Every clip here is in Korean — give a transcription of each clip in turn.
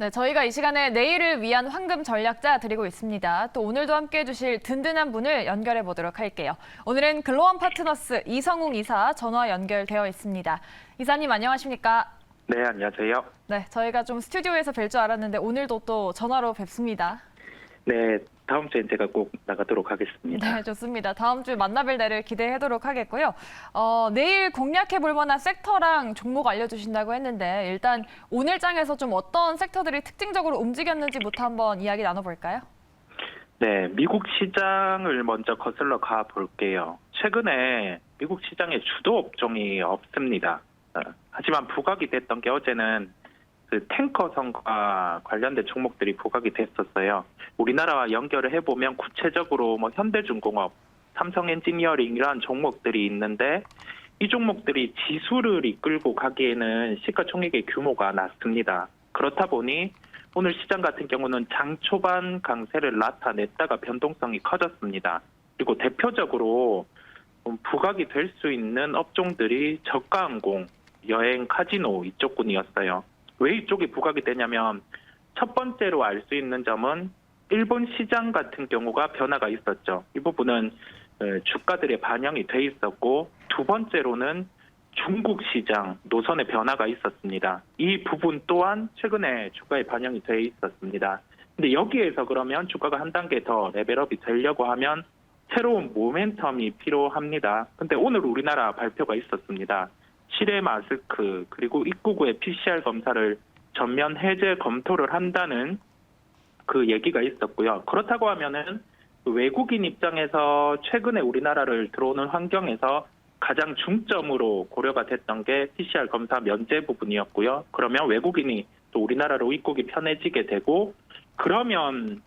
네, 저희가 이 시간에 내일을 위한 황금 전략자 드리고 있습니다. 또 오늘도 함께해 주실 든든한 분을 연결해 보도록 할게요. 오늘은 글로원 파트너스 이성웅 이사 전화 연결되어 있습니다. 이사님 안녕하십니까? 네, 안녕하세요. 네, 저희가 좀 스튜디오에서 뵐 줄 알았는데 오늘도 또 전화로 뵙습니다. 네, 다음 주엔 제가 꼭 나가도록 하겠습니다. 네, 좋습니다. 다음 주에 만나뵐 날을 기대하도록 하겠고요. 내일 공략해 볼 만한 섹터랑 종목 알려주신다고 했는데 일단 오늘 장에서 좀 어떤 섹터들이 특징적으로 움직였는지부터 한번 이야기 나눠볼까요? 네, 미국 시장을 먼저 거슬러 가 볼게요. 최근에 미국 시장에 주도 업종이 없습니다. 하지만 부각이 됐던 게 어제는 그 탱커선과 관련된 종목들이 부각이 됐었어요. 우리나라와 연결을 해보면 구체적으로 뭐 현대중공업, 삼성엔지니어링 이런 종목들이 있는데 이 종목들이 지수를 이끌고 가기에는 시가총액의 규모가 낮습니다. 그렇다 보니 오늘 시장 같은 경우는 장 초반 강세를 나타냈다가 변동성이 커졌습니다. 그리고 대표적으로 부각이 될 수 있는 업종들이 저가항공, 여행, 카지노 이쪽군이었어요. 왜 이쪽이 부각이 되냐면 첫 번째로 알 수 있는 점은 일본 시장 같은 경우가 변화가 있었죠. 이 부분은 주가들의 반영이 돼 있었고 두 번째로는 중국 시장 노선의 변화가 있었습니다. 이 부분 또한 최근에 주가에 반영이 돼 있었습니다. 근데 여기에서 그러면 주가가 한 단계 더 레벨업이 되려고 하면 새로운 모멘텀이 필요합니다. 근데 오늘 우리나라 발표가 있었습니다. 실외 마스크 그리고 입국의 PCR 검사를 전면 해제 검토를 한다는 그 얘기가 있었고요. 그렇다고 하면은 외국인 입장에서 최근에 우리나라를 들어오는 환경에서 가장 중점으로 고려가 됐던 게 PCR 검사 면제 부분이었고요. 그러면 외국인이 또 우리나라로 입국이 편해지게 되고 그러면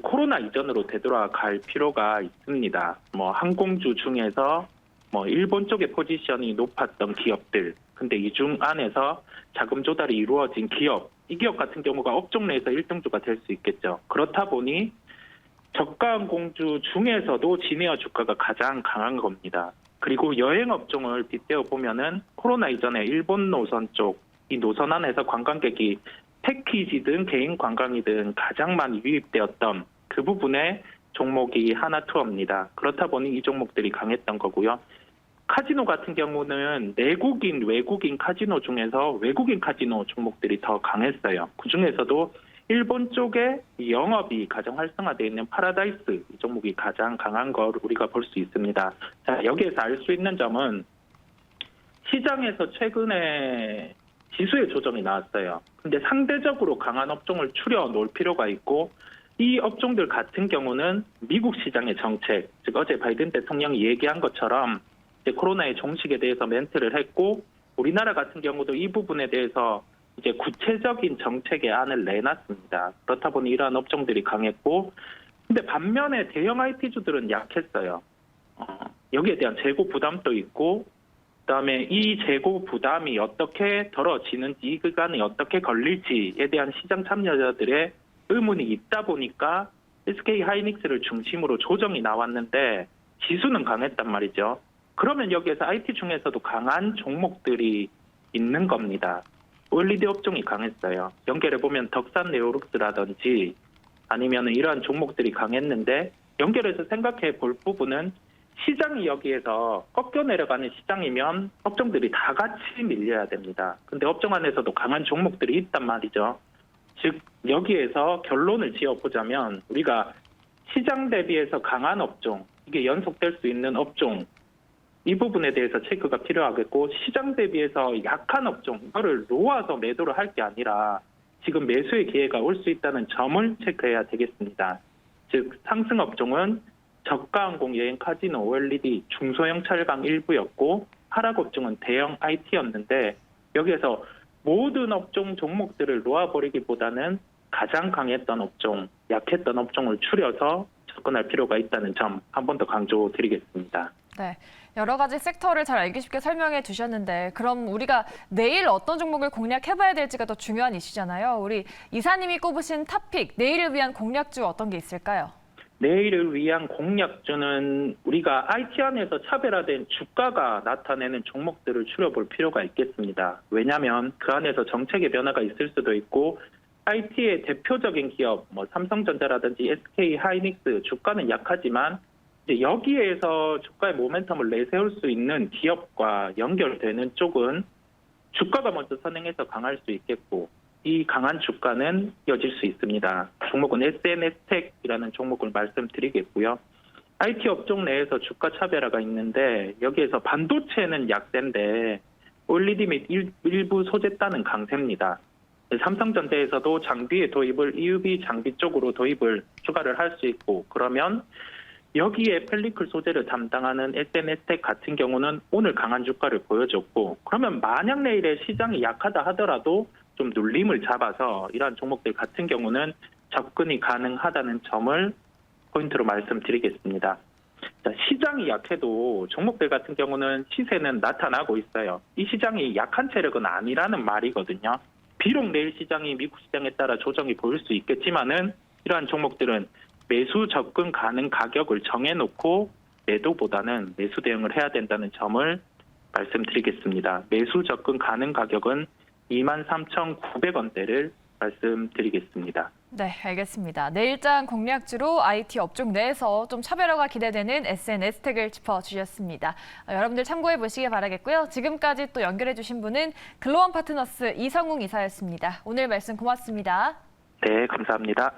코로나 이전으로 되돌아갈 필요가 있습니다. 뭐 항공주 중에서 뭐 일본 쪽의 포지션이 높았던 기업들, 근데 이 중 안에서 자금 조달이 이루어진 기업, 이 기업 같은 경우가 업종 내에서 1등주가 될 수 있겠죠. 그렇다 보니 저가항공주 중에서도 진에어 주가가 가장 강한 겁니다. 그리고 여행 업종을 빗대어 보면은 코로나 이전에 일본 노선 쪽, 이 노선 안에서 관광객이 패키지든 개인 관광이든 가장 많이 유입되었던 그 부분에 종목이 하나투어입니다. 그렇다 보니 이 종목들이 강했던 거고요. 카지노 같은 경우는 내국인, 외국인 카지노 중에서 외국인 카지노 종목들이 더 강했어요. 그중에서도 일본 쪽에 영업이 가장 활성화되어 있는 파라다이스 이 종목이 가장 강한 걸 우리가 볼 수 있습니다. 자, 여기에서 알 수 있는 점은 시장에서 최근에 지수의 조정이 나왔어요. 근데 상대적으로 강한 업종을 추려 놓을 필요가 있고 이 업종들 같은 경우는 미국 시장의 정책, 즉 어제 바이든 대통령이 얘기한 것처럼 이제 코로나의 종식에 대해서 멘트를 했고 우리나라 같은 경우도 이 부분에 대해서 이제 구체적인 정책의 안을 내놨습니다. 그렇다 보니 이러한 업종들이 강했고 근데 반면에 대형 IT주들은 약했어요. 여기에 대한 재고 부담도 있고 그다음에 이 재고 부담이 어떻게 덜어지는지 이 기간이 어떻게 걸릴지에 대한 시장 참여자들의 의문이 있다 보니까 SK 하이닉스를 중심으로 조정이 나왔는데 지수는 강했단 말이죠. 그러면 여기에서 IT 중에서도 강한 종목들이 있는 겁니다. OLED 업종이 강했어요. 연결해보면 덕산 네오룩스라든지 아니면 이러한 종목들이 강했는데 연결해서 생각해 볼 부분은 시장이 여기에서 꺾여 내려가는 시장이면 업종들이 다 같이 밀려야 됩니다. 근데 업종 안에서도 강한 종목들이 있단 말이죠. 즉 여기에서 결론을 지어보자면 우리가 시장 대비해서 강한 업종, 이게 연속될 수 있는 업종 이 부분에 대해서 체크가 필요하겠고 시장 대비해서 약한 업종, 이거를 놓아서 매도를 할 게 아니라 지금 매수의 기회가 올 수 있다는 점을 체크해야 되겠습니다. 즉 상승 업종은 저가항공, 여행, 카지노, OLED, 중소형 철강 일부였고 하락 업종은 대형 IT였는데 여기에서 모든 업종 종목들을 놓아버리기보다는 가장 강했던 업종, 약했던 업종을 추려서 접근할 필요가 있다는 점 한 번 더 강조드리겠습니다. 네, 여러 가지 섹터를 잘 알기 쉽게 설명해 주셨는데 그럼 우리가 내일 어떤 종목을 공략해봐야 될지가 더 중요한 이슈잖아요. 우리 이사님이 꼽으신 탑픽, 내일을 위한 공략주 어떤 게 있을까요? 내일을 위한 공략주는 우리가 IT 안에서 차별화된 주가가 나타내는 종목들을 추려볼 필요가 있겠습니다. 왜냐하면 그 안에서 정책의 변화가 있을 수도 있고 IT의 대표적인 기업, 뭐 삼성전자라든지 SK 하이닉스 주가는 약하지만 이제 여기에서 주가의 모멘텀을 내세울 수 있는 기업과 연결되는 쪽은 주가가 먼저 선행해서 강할 수 있겠고, 이 강한 주가는 이어질 수 있습니다. 종목은 SNS텍이라는 종목을 말씀드리겠고요. IT 업종 내에서 주가 차별화가 있는데 여기에서 반도체는 약세인데 OLED 및 일부 소재단은 강세입니다. 삼성전자에서도 장비의 도입을 EUV 장비 쪽으로 도입을 추가를 할 수 있고, 그러면 여기에 펠리클 소재를 담당하는 SNS텍 같은 경우는 오늘 강한 주가를 보여줬고, 그러면 만약 내일에 시장이 약하다 하더라도 좀 눌림을 잡아서 이러한 종목들 같은 경우는 접근이 가능하다는 점을 포인트로 말씀드리겠습니다. 자, 시장이 약해도 종목들 같은 경우는 시세는 나타나고 있어요. 이 시장이 약한 체력은 아니라는 말이거든요. 비록 내일 시장이 미국 시장에 따라 조정이 보일 수 있겠지만은 이러한 종목들은 매수 접근 가능 가격을 정해놓고 매도보다는 매수 대응을 해야 된다는 점을 말씀드리겠습니다. 매수 접근 가능 가격은 23,900원대를 말씀드리겠습니다. 네, 알겠습니다. 내일장 공략주로 IT 업종 내에서 좀 차별화가 기대되는 SNS텍을 짚어주셨습니다. 여러분들 참고해 보시기 바라겠고요. 지금까지 또 연결해 주신 분은 글로원 파트너스 이성웅 이사였습니다. 오늘 말씀 고맙습니다. 네, 감사합니다.